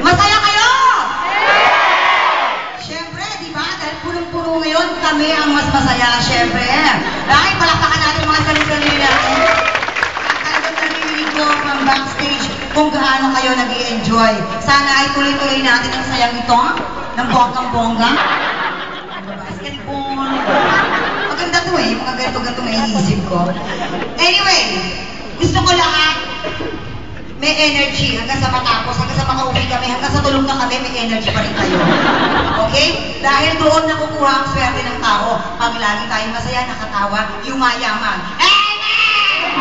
Masaya kayo! Siyempre, di ba? Dahil punong-puno ngayon, kami ang mas masaya, siyempre. Dahil palakpakan natin mga sarili-sarili natin. At talagang narinig ko from backstage kung gaano kayo nag-i-enjoy. Sana ay tuloy-tuloy natin ang sayang ito ng bonggang-bongga. Basketball. Maganda to eh, mga ganito-ganito may iisip ko. Anyway, gusto ko lahat may energy hanggang sa matapos, hanggang sa makauwi kami, hanggang sa tulog na kami, may energy pa rin tayo. Okay? Dahil doon nakukuha ang swerte ng tao. Pag lagi tayong masaya, nakatawa, yumayaman. Amen!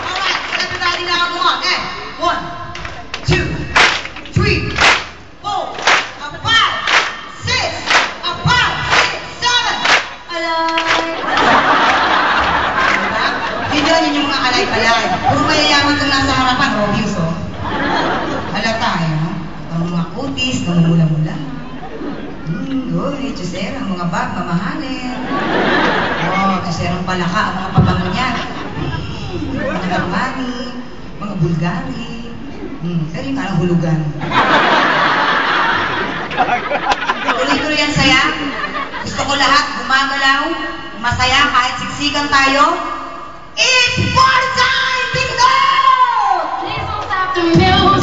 Alright, so everybody now, come on. And 1, 2, 3, 4, 5, 6, 7. Yun yung mga alay-alay. Kung mayayaman kang nasa harapan, obvious, oh. Halata, no? Ang mga kutis, namumula-mula. Uy, Chusera, ang mga bag, mamahalin. Oh, Chuserang palaka, ang mga pabango niya. Mga Armani, mga Bulgari. Pero yung parang hulugan. Tuloy-tuloy ang saya. Gusto ko lahat gumagalaw, masaya kahit siksikan tayo. It's party time! Bingo! Please don't stop the music.